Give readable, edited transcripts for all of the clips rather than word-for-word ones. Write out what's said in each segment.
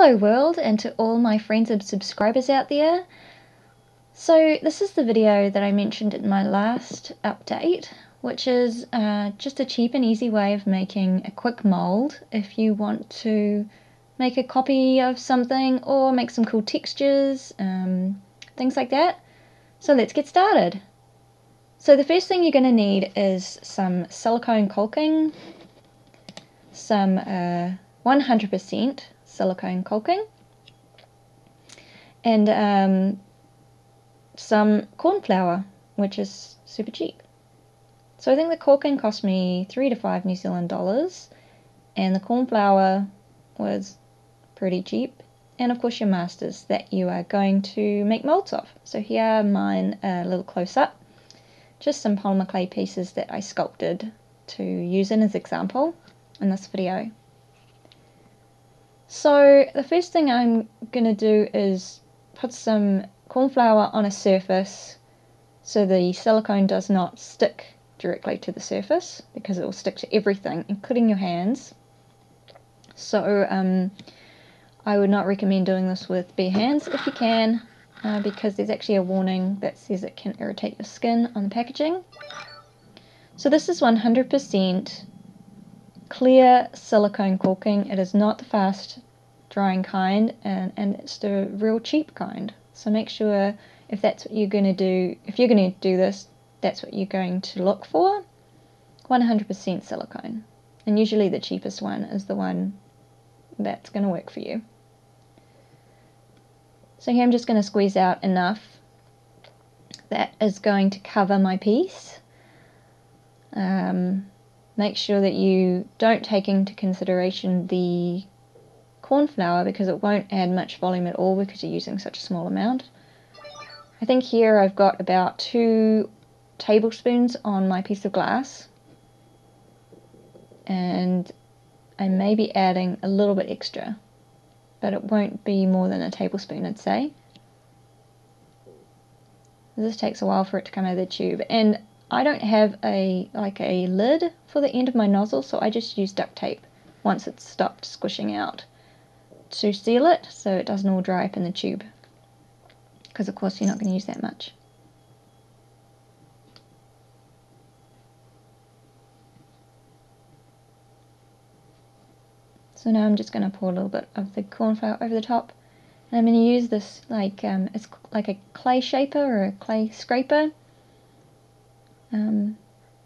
Hello world, and to all my friends and subscribers out there. So this is the video that I mentioned in my last update, which is just a cheap and easy way of making a quick mold if you want to make a copy of something or make some cool textures, things like that. So let's get started. So the first thing you're going to need is some silicone caulking, some 100% silicone caulking, and some cornflour, which is super cheap. So I think the caulking cost me $3 to $5 New Zealand dollars, and the cornflour was pretty cheap. And of course your masters that you are going to make molds of. So here are mine a little close up. Just some polymer clay pieces that I sculpted to use in as example in this video. So the first thing I'm going to do is put some cornflour on a surface so the silicone does not stick directly to the surface, because it will stick to everything, including your hands. So I would not recommend doing this with bare hands if you can, because there's actually a warning that says it can irritate your skin on the packaging. So this is 100% clear silicone caulking. It is not the fast drying kind, and it's the real cheap kind. So make sure if that's what you're going to do, if you're going to do this, that's what you're going to look for. 100% silicone. And usually the cheapest one is the one that's going to work for you. So here I'm just going to squeeze out enough that is going to cover my piece. Make sure that you don't take into consideration the cornflour, because it won't add much volume at all because you're using such a small amount. I think here I've got about 2 tablespoons on my piece of glass, and I may be adding a little bit extra, but it won't be more than a tablespoon, I'd say. This takes a while for it to come out of the tube, and I don't have a lid for the end of my nozzle, so I just use duct tape once it's stopped squishing out to seal it so it doesn't all dry up in the tube, because of course you're not going to use that much. So now I'm just going to pour a little bit of the cornflour over the top, and I'm going to use this it's like a clay shaper or a clay scraper,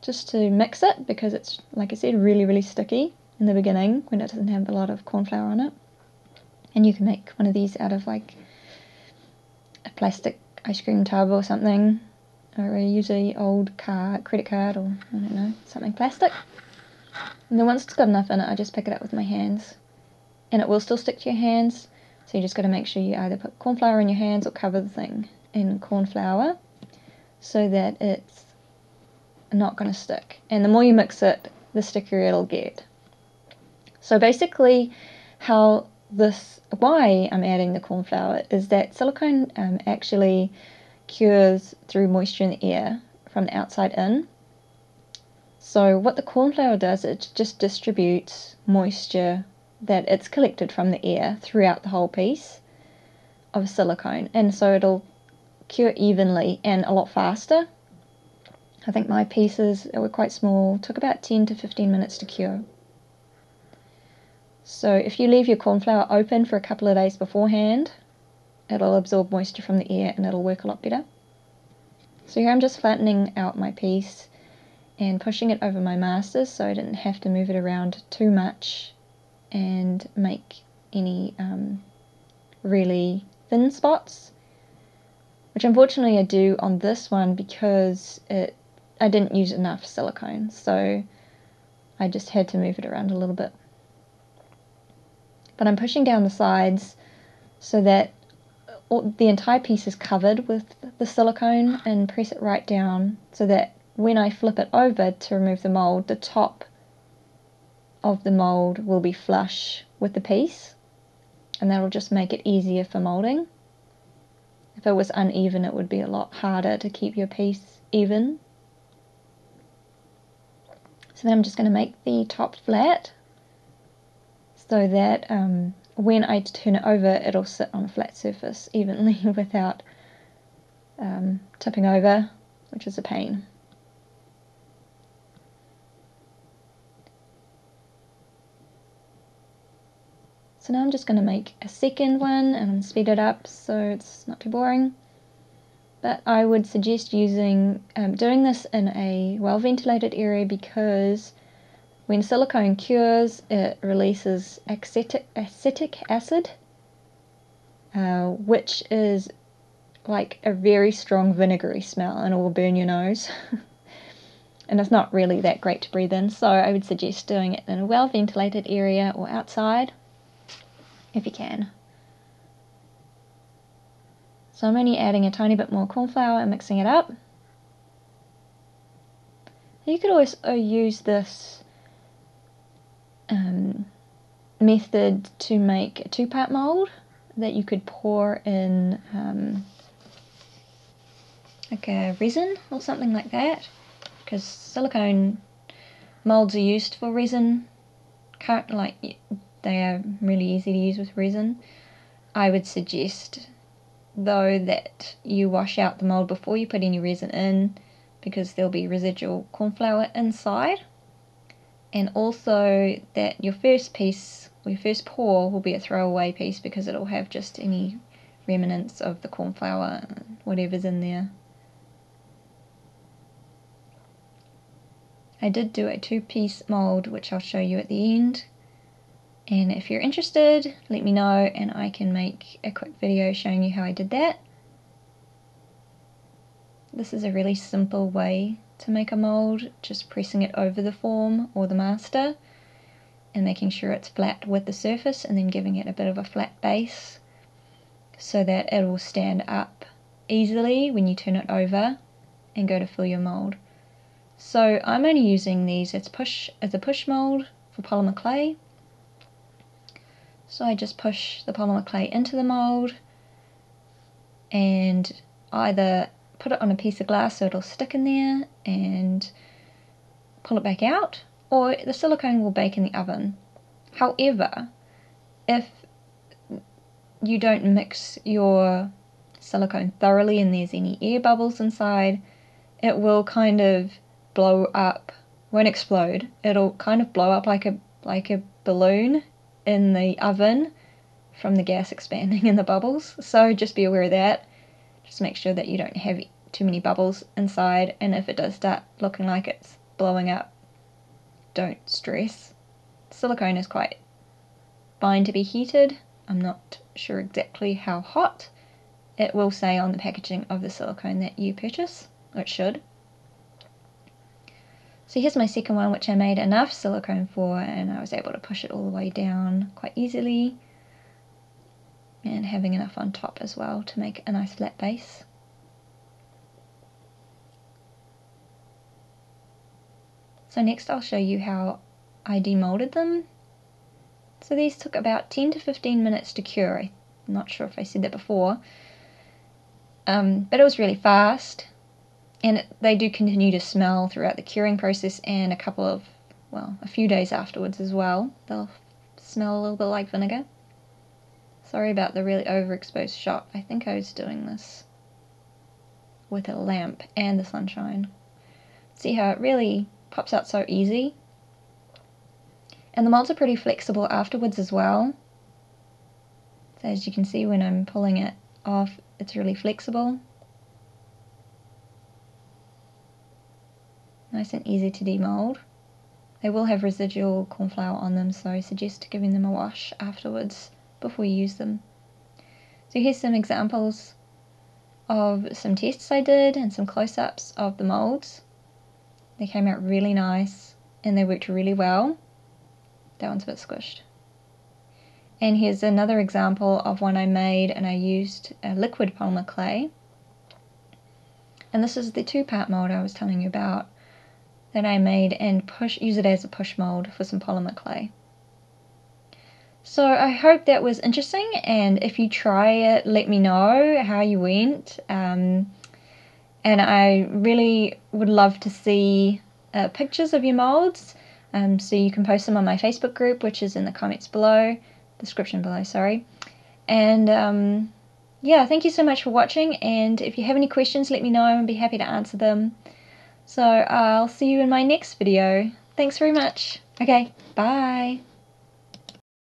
just to mix it, because it's, like I said, really sticky in the beginning when it doesn't have a lot of cornflour on it. And you can make one of these out of like a plastic ice cream tub or something, or use a old credit card, or I don't know, something plastic. And then once it's got enough in it, I just pick it up with my hands, and it will still stick to your hands. So you just got to make sure you either put cornflour in your hands or cover the thing in cornflour so that it's not going to stick. And the more you mix it, the stickier it'll get. So basically why I'm adding the cornflour is that silicone actually cures through moisture in the air from the outside in. So what the cornflour does, it just distributes moisture that it's collected from the air throughout the whole piece of silicone, and so it'll cure evenly and a lot faster. I think my pieces were quite small, took about 10 to 15 minutes to cure. So if you leave your cornflour open for a couple of days beforehand, it'll absorb moisture from the air and it'll work a lot better. So here I'm just flattening out my piece and pushing it over my masters so I didn't have to move it around too much and make any really thin spots, which unfortunately I do on this one because I didn't use enough silicone, so I just had to move it around a little bit. But I'm pushing down the sides so that the entire piece is covered with the silicone, and press it right down so that when I flip it over to remove the mold, the top of the mold will be flush with the piece, and that'll just make it easier for molding. If it was uneven, it would be a lot harder to keep your piece even. So then I'm just going to make the top flat so that when I turn it over, it'll sit on a flat surface evenly without tipping over, which is a pain. So now I'm just going to make a second one and speed it up so it's not too boring. But I would suggest doing this in a well-ventilated area, because when silicone cures, it releases acetic acid, which is like a very strong vinegary smell, and it will burn your nose. And it's not really that great to breathe in, so I would suggest doing it in a well-ventilated area or outside if you can. So I'm only adding a tiny bit more corn flour and mixing it up. You could also use this method to make a 2-part mold that you could pour in like a resin or something like that, because silicone molds are used for resin. They are really easy to use with resin. I would suggest though that you wash out the mold before you put any resin in, because there'll be residual corn flour inside, and also that your first piece or your first pour will be a throwaway piece, because it'll have just any remnants of the corn flour and whatever's in there. I did do a 2-piece mold, which I'll show you at the end, and if you're interested, let me know and I can make a quick video showing you how I did that. This is a really simple way to make a mold, just pressing it over the form or the master and making sure it's flat with the surface, and then giving it a bit of a flat base so that it will stand up easily when you turn it over and go to fill your mold. So I'm only using these as a push mold for polymer clay. So I just push the polymer clay into the mold and either put it on a piece of glass so it'll stick in there and pull it back out, or the silicone will bake in the oven. However, if you don't mix your silicone thoroughly and there's any air bubbles inside, it will kind of blow up, won't explode, it'll kind of blow up like a balloon in the oven from the gas expanding in the bubbles. So just be aware of that. Just make sure that you don't have too many bubbles inside, and if it does start looking like it's blowing up, don't stress. Silicone is quite fine to be heated. I'm not sure exactly how hot. It will say on the packaging of the silicone that you purchase, or it should. So here's my second one, which I made enough silicone for, and I was able to push it all the way down quite easily, and having enough on top as well to make a nice flat base. So next I'll show you how I demolded them. So these took about 10 to 15 minutes to cure. I'm not sure if I said that before, but it was really fast. And they do continue to smell throughout the curing process, and a few days afterwards as well. They'll smell a little bit like vinegar. Sorry about the really overexposed shot. I think I was doing this with a lamp and the sunshine. See how it really pops out so easy? And the molds are pretty flexible afterwards as well. So as you can see, when I'm pulling it off, it's really flexible. Nice and easy to demold. They will have residual corn flour on them, so I suggest giving them a wash afterwards before you use them. So here's some examples of some tests I did and some close-ups of the molds. They came out really nice and they worked really well. That one's a bit squished. And here's another example of one I made, and I used a liquid polymer clay. And this is the 2-part mold I was telling you about that I made, and use it as a push mold for some polymer clay. So I hope that was interesting, and if you try it, let me know how you went. And I really would love to see pictures of your molds, so you can post them on my Facebook group, which is in the comments below. description below, sorry. And yeah, thank you so much for watching, and if you have any questions, let me know and I'll be happy to answer them. So I'll see you in my next video. Thanks very much. Okay, bye.